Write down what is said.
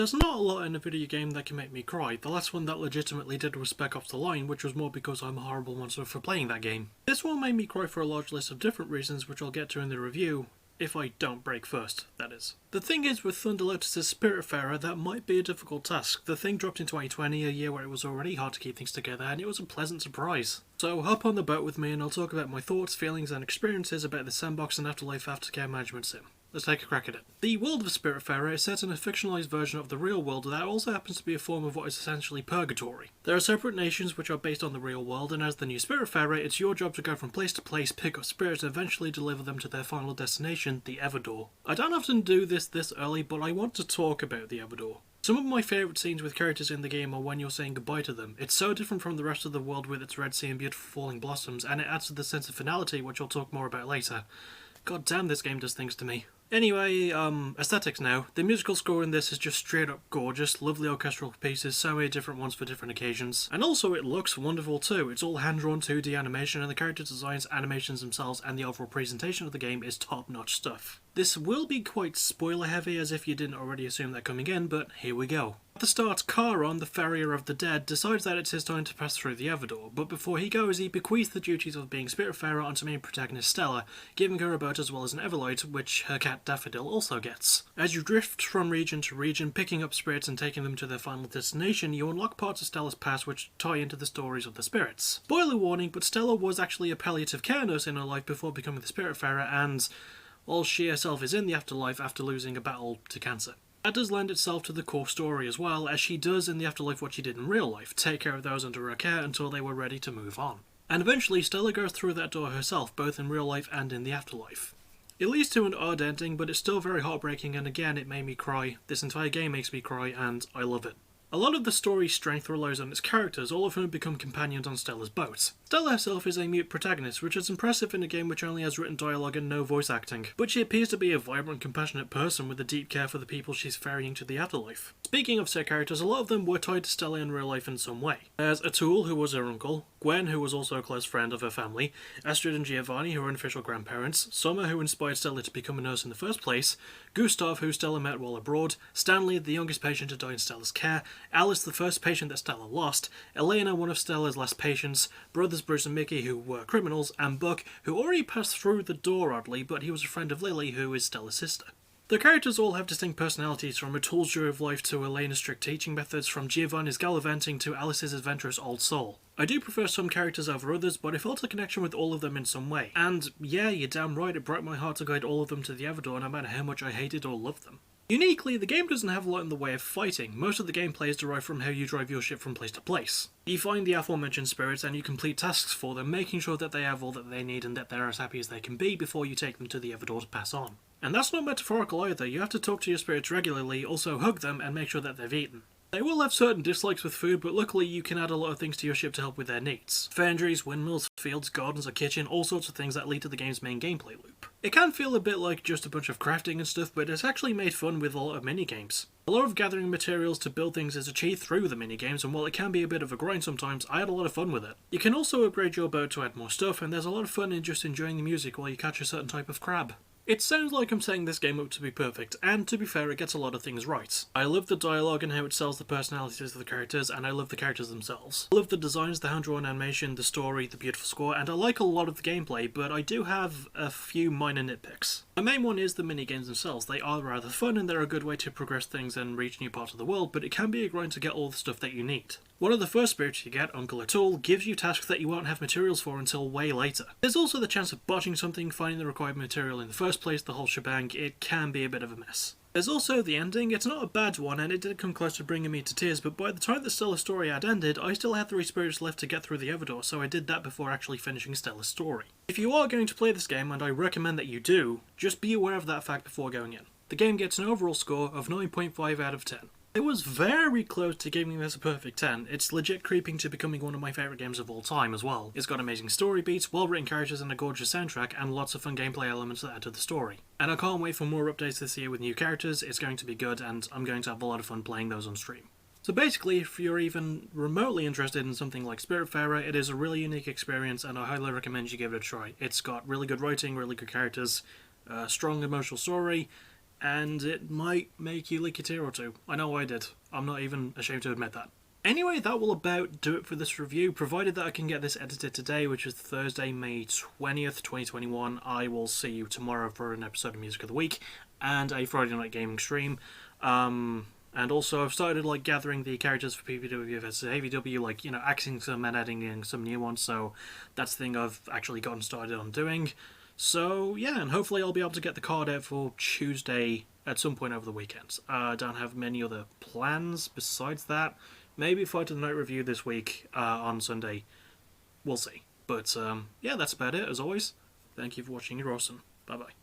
There's not a lot in a video game that can make me cry. The last one that legitimately did was Spec Ops: The Line, which was more because I'm a horrible monster for playing that game. This one made me cry for a large list of different reasons, which I'll get to in the review. If I don't break first, that is. The thing is, with Thunder Lotus' Spiritfarer, that might be a difficult task. The thing dropped in 2020, a year where it was already hard to keep things together, and it was a pleasant surprise. So hop on the boat with me and I'll talk about my thoughts, feelings and experiences about the sandbox and afterlife aftercare management sim. Let's take a crack at it. The world of Spiritfarer is set in a fictionalised version of the real world that also happens to be a form of what is essentially purgatory. There are separate nations which are based on the real world, and as the new Spiritfarer, it's your job to go from place to place, pick up spirits, and eventually deliver them to their final destination, the Everdoor. I don't often do this early, but I want to talk about the Everdoor. Some of my favourite scenes with characters in the game are when you're saying goodbye to them. It's so different from the rest of the world with its red sea and beautiful falling blossoms, and it adds to the sense of finality, which I'll talk more about later. God damn, this game does things to me. Anyway, aesthetics now. The musical score in this is just straight up gorgeous, lovely orchestral pieces, so many different ones for different occasions. And also it looks wonderful too. It's all hand-drawn 2D animation, and the character designs, animations themselves, and the overall presentation of the game is top-notch stuff. This will be quite spoiler-heavy, as if you didn't already assume that coming in, but here we go. At the start, Charon, the farrier of the dead, decides that it's his time to pass through the Everdoor, but before he goes, he bequeaths the duties of being Spiritfarer onto main protagonist Stella, giving her a boat as well as an Everlight, which her cat Daffodil also gets. As you drift from region to region, picking up spirits and taking them to their final destination, you unlock parts of Stella's past which tie into the stories of the spirits. Spoiler warning, but Stella was actually a palliative care nurse in her life before becoming the Spiritfarer, and well, she herself is in the afterlife after losing a battle to cancer. That does lend itself to the core story as well, as she does in the afterlife what she did in real life, take care of those under her care until they were ready to move on. And eventually Stella goes through that door herself, both in real life and in the afterlife. It leads to an odd ending, but it's still very heartbreaking, and again it made me cry. This entire game makes me cry, and I love it. A lot of the story's strength relies on its characters, all of whom become companions on Stella's boat. Stella herself is a mute protagonist, which is impressive in a game which only has written dialogue and no voice acting, but she appears to be a vibrant, compassionate person with a deep care for the people she's ferrying to the afterlife. Speaking of said characters, a lot of them were tied to Stella in real life in some way. There's Atul, who was her uncle, Gwen, who was also a close friend of her family, Astrid and Giovanni, who are unofficial grandparents, Summer, who inspired Stella to become a nurse in the first place, Gustav, who Stella met while abroad, Stanley, the youngest patient to die in Stella's care, Alice, the first patient that Stella lost, Elena, one of Stella's last patients, brothers Bruce and Mickey, who were criminals, and Buck, who already passed through the door oddly, but he was a friend of Lily, who is Stella's sister. The characters all have distinct personalities, from Atul's joy of life to Elena's strict teaching methods, from Giovanni's gallivanting to Alice's adventurous old soul. I do prefer some characters over others, but I felt a connection with all of them in some way. And yeah, you're damn right, it broke my heart to guide all of them to the Everdoor, no matter how much I hated or loved them. Uniquely, the game doesn't have a lot in the way of fighting. Most of the gameplay is derived from how you drive your ship from place to place. You find the aforementioned spirits and you complete tasks for them, making sure that they have all that they need and that they're as happy as they can be before you take them to the Everdoor to pass on. And that's not metaphorical either. You have to talk to your spirits regularly, also hug them and make sure that they've eaten. They will have certain dislikes with food, but luckily you can add a lot of things to your ship to help with their needs. Foundries, windmills, fields, gardens, a kitchen, all sorts of things that lead to the game's main gameplay loop. It can feel a bit like just a bunch of crafting and stuff, but it's actually made fun with a lot of minigames. A lot of gathering materials to build things is achieved through the minigames, and while it can be a bit of a grind sometimes, I had a lot of fun with it. You can also upgrade your boat to add more stuff, and there's a lot of fun in just enjoying the music while you catch a certain type of crab. It sounds like I'm setting this game up to be perfect, and to be fair, it gets a lot of things right. I love the dialogue and how it sells the personalities of the characters, and I love the characters themselves. I love the designs, the hand-drawn animation, the story, the beautiful score, and I like a lot of the gameplay, but I do have a few minor nitpicks. My main one is the minigames themselves. They are rather fun, and they're a good way to progress things and reach new parts of the world, but it can be a grind to get all the stuff that you need. One of the first spirits you get, Uncle Atul, gives you tasks that you won't have materials for until way later. There's also the chance of botching something, finding the required material in the first place, the whole shebang. It can be a bit of a mess. There's also the ending. It's not a bad one, and it did come close to bringing me to tears, but by the time the Stella's story had ended, I still had 3 spirits left to get through the Everdoor, so I did that before actually finishing Stella's story. If you are going to play this game, and I recommend that you do, just be aware of that fact before going in. The game gets an overall score of 9.5 out of 10. It was very close to giving this a perfect 10. It's legit creeping to becoming one of my favourite games of all time as well. It's got amazing story beats, well-written characters and a gorgeous soundtrack, and lots of fun gameplay elements that add to the story. And I can't wait for more updates this year with new characters. It's going to be good, and I'm going to have a lot of fun playing those on stream. So basically, if you're even remotely interested in something like Spiritfarer, it is a really unique experience, and I highly recommend you give it a try. It's got really good writing, really good characters, a strong emotional story, and it might make you lick a tear or two. I know I did. I'm not even ashamed to admit that. Anyway, that will about do it for this review, provided that I can get this edited today, which is Thursday, May 20th, 2021. I will see you tomorrow for an episode of Music of the Week, and a Friday Night Gaming stream. And also, I've started, like, gathering the characters for PPW versus AVW, like, you know, axing some and adding in some new ones, so that's the thing I've actually gotten started on doing. So, yeah, and hopefully I'll be able to get the card out for Tuesday at some point over the weekend. I don't have many other plans besides that. Maybe Fight of the Night review this week on Sunday. We'll see. But, yeah, that's about it, as always. Thank you for watching. You're awesome. Bye-bye.